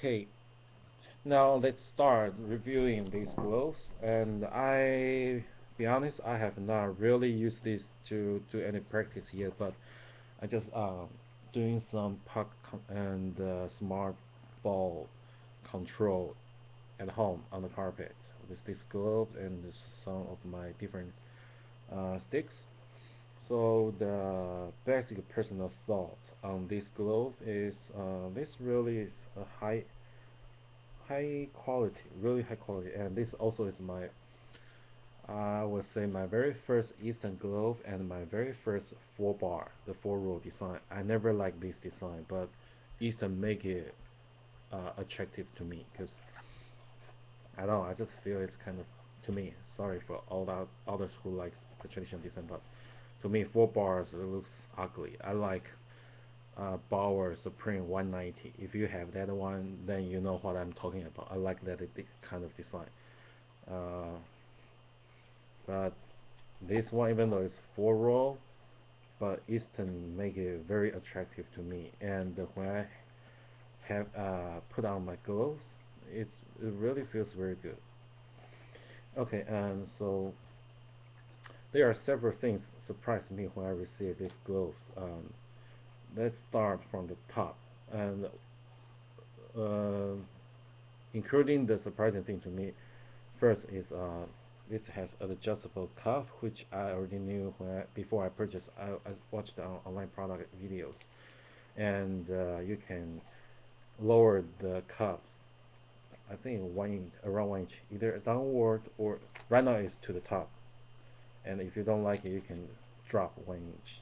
Okay, now let's start reviewing these gloves. And be honest, I have not really used this to do any practice yet, but I just doing some puck and smart ball control at home on the carpet with this glove and some of my different sticks. So the basic personal thought on this glove is this really is a high quality, really high quality, and this also is my I would say my very first Eastern glove and my very first four bar, the four row design. I never liked this design, but Eastern make it attractive to me because I don't know, I just feel it's kind of to me. Sorry for all the others who like the traditional design, but to me four bars it looks ugly. I like Bauer Supreme 190. If you have that one, then you know what I'm talking about. I like that kind of design. Uh, but this one, even though it's four row, but Easton make it very attractive to me. And when I have put on my gloves, it really feels very good. Okay, and so there are several things surprised me when I received these gloves. Let's start from the top, and uh, including the surprising thing to me. First is this has an adjustable cuff, which I already knew before I purchased. I watched the online product videos, and you can lower the cuffs. I think around 1 inch, either downward or right now it's to the top. And if you don't like it, you can drop 1 inch.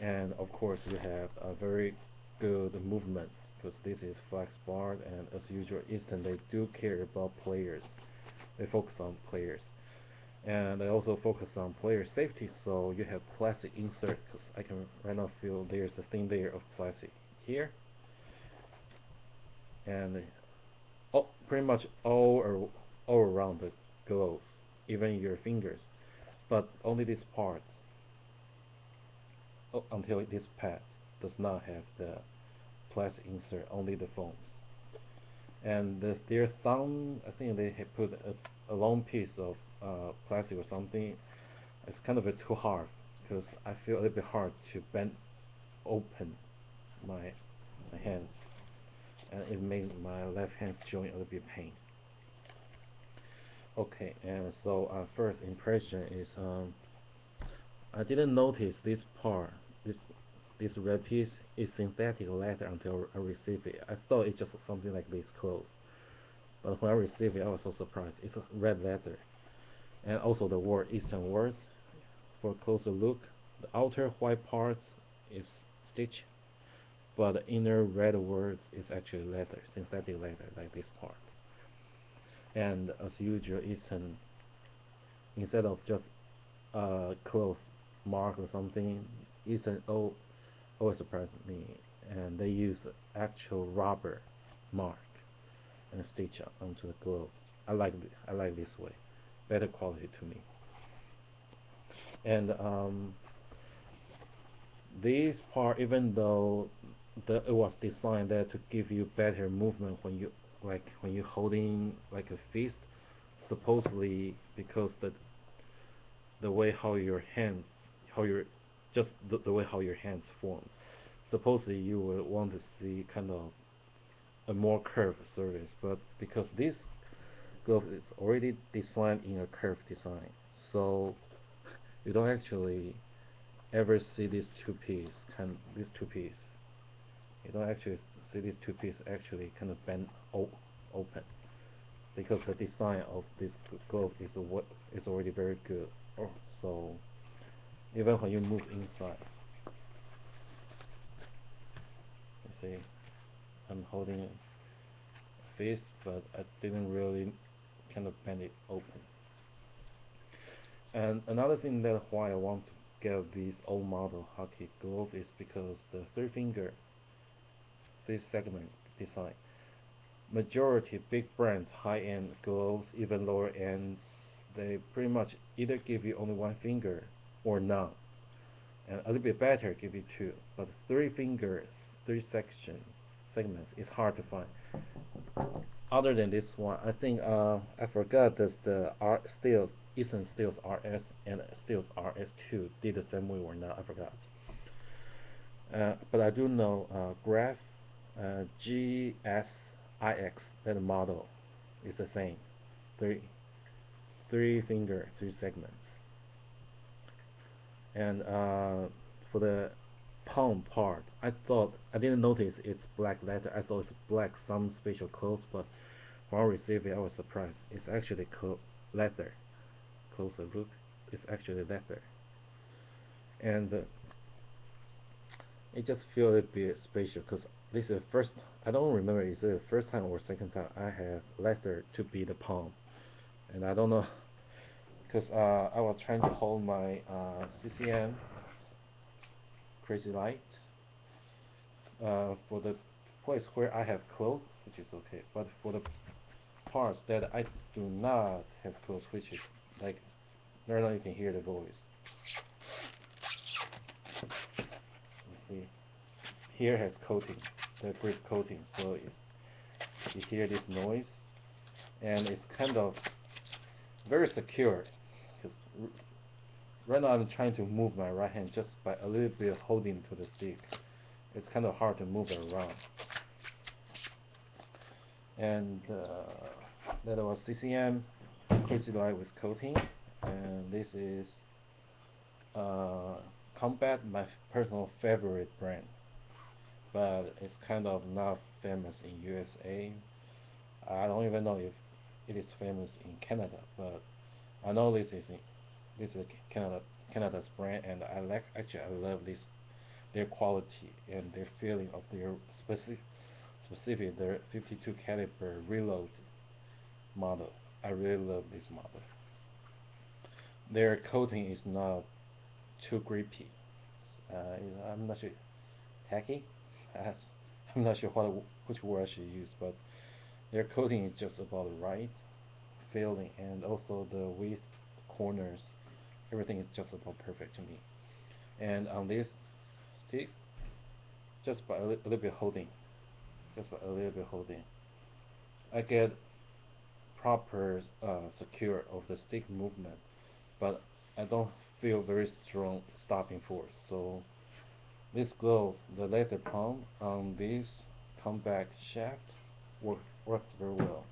And of course, you have a very good movement because this is flex bar, and as usual, Easton they do care about players. They focus on players, and they also focus on player safety. So you have plastic insert because I can right now feel there's a thin layer of plastic here, and pretty much all around the gloves, even your fingers, but only this part until this pad does not have the plastic insert, only the foams. And their thumb, I think they have put a long piece of plastic or something. It's kind of too hard because I feel a little bit hard to bend open my my hands, and it made my left hand joint a little bit pain. Okay, and so first impression is I didn't notice this part, this this red piece is synthetic leather until I received it. I thought it's just something like this clothes, but when I received it, I was so surprised. It's red leather, and also the word Eastern words. For a closer look, the outer white part is stitched, but the inner red words is actually leather, synthetic leather, like this part. And as usual, Eastern instead of just clothes mark or something, Eastern always surprised me, and they use actual rubber mark and stitch onto the glove. I like this way, better quality to me. And this part, even though it was designed there to give you better movement when you holding like a fist, supposedly because the way how your hands how your just the way how your hands form, supposedly you would want to see kind of a more curved surface, but because this glove is already designed in a curved design, so you don't actually ever see this two piece. You don't actually see this two piece actually kind of bend open because the design of this glove is already very good. So even when you move inside, you see, I'm holding a fist, but I didn't really kind of bend it open. And another thing that why I want to get this old model hockey glove is because the three finger this segment design. Majority big brands, high-end gloves, even lower ends, they pretty much either give you only one finger or none. And a little bit better give you two. But three fingers, three segments is hard to find. Other than this one, I think I forgot that the Easton Steels RS and Steels RS2 did the same way or not. I forgot. But I do know Graph GSIX, that model is the same. Three three finger, three segments. And for the palm part, I didn't notice it's black leather. I thought it's black some special clothes, but when I received it, I was surprised. It's actually leather. Closer look, it's actually leather, and it just feels a bit special because this is the first. I don't remember is it the first time or second time I have leather to be the palm, and I don't know because I was trying to hold my CCM crazy light for the place where I have clothes, which is okay, but for the parts that I do not have clothes, which is like right now you can hear the voice. You see, here has coating, the grip coating, so you hear this noise, and it's kind of very secure. Because right now I'm trying to move my right hand just by a little bit holding to the stick. It's kind of hard to move it around. And that was CCM Crazy Light with coating, and this is Combat, my personal favorite brand, but it's kind of not famous in USA. I don't even know if it is famous in Canada, but I know this is Canada's brand, and I love this their quality and their feeling of their specific their 52 caliber reload model. I really love this model. Their coating is not too grippy. I'm not sure tacky. I'm not sure which word I should use, but their coating is just about right feeling, and also the width, corners, everything is just about perfect to me. And on this stick, just by a little bit holding, just by a little bit holding, I get proper secure of the stick movement, but I don't feel very strong stopping force. So this glove, the leather palm on this compact shaft works very well.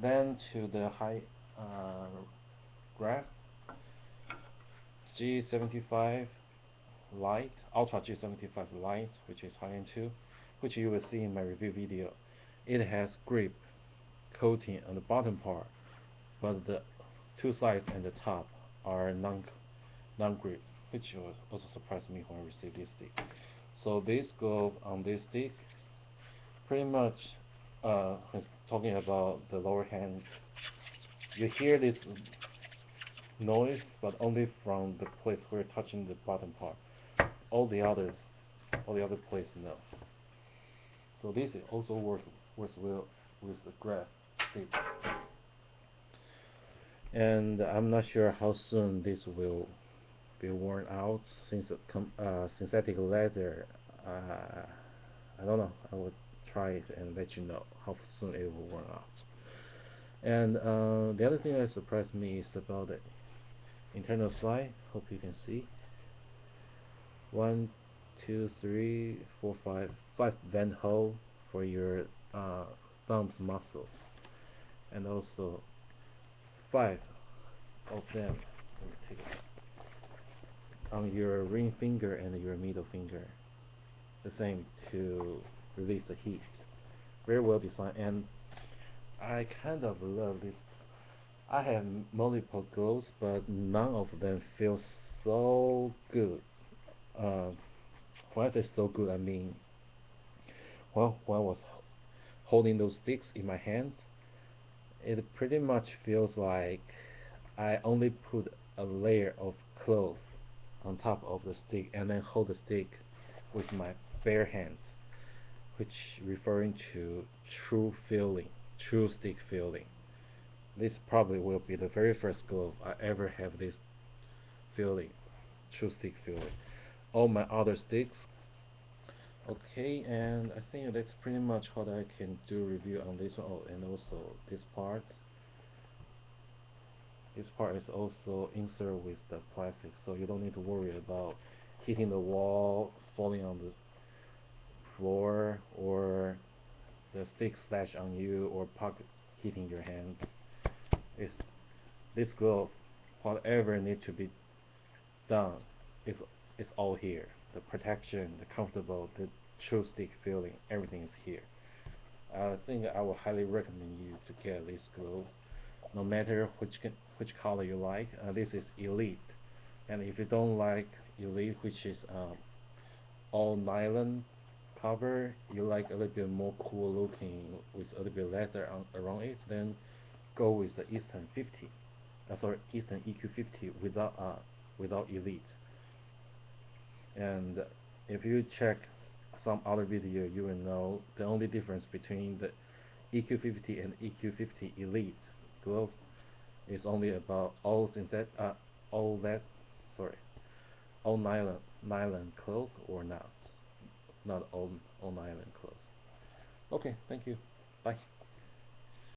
Then to the high graph G75 light, Ultra G75 light, which is high end too, which you will see in my review video. It has grip coating on the bottom part, but the two sides and the top are non-grip, which also surprised me when I received this stick. So this glove on this stick, pretty much talking about the lower hand, you hear this noise, but only from the place where touching the bottom part. All the others, all the other places, no. So this also works well with the graph sticks. And I'm not sure how soon this will be worn out, since synthetic leather. I don't know. I will try it and let you know how soon it will worn out. And the other thing that surprised me is about the internal slide. Hope you can see. 1, 2, 3, 4, 5 vent hole for your thumbs muscles, and also 5 of them. Let me take it on your ring finger and your middle finger. The same to release the heat. Very well designed, and I kind of love this. I have multiple gloves, but none of them feel so good. Uh, when I say so good, I mean, well, when I was holding those sticks in my hands, it pretty much feels like I only put a layer of cloth on top of the stick and then hold the stick with my bare hands, which referring to true feeling, true stick feeling. This probably will be the very first glove I ever have this feeling, true stick feeling. All my other sticks Okay, and I think that's pretty much what I can do review on this one. Oh, and also this part is also insert with the plastic, so you don't need to worry about hitting the wall, falling on the floor, or the stick slash on you, or puck hitting your hands. It's this glove, whatever need to be done, is is all here. The protection, the comfortable, the true stick feeling, everything is here. I think I would highly recommend you to get this glove, no matter which color you like. This is Elite, and if you don't like Elite, which is all nylon cover, you like a little bit more cool looking with a little bit leather around it, then go with the Easton 50. Sorry, Easton EQ 50 without Elite. And if you check some other video, you will know the only difference between the EQ50 and EQ50 Elite glove is only about all that sorry all nylon cloth or not all nylon cloth. Okay, thank you. Bye.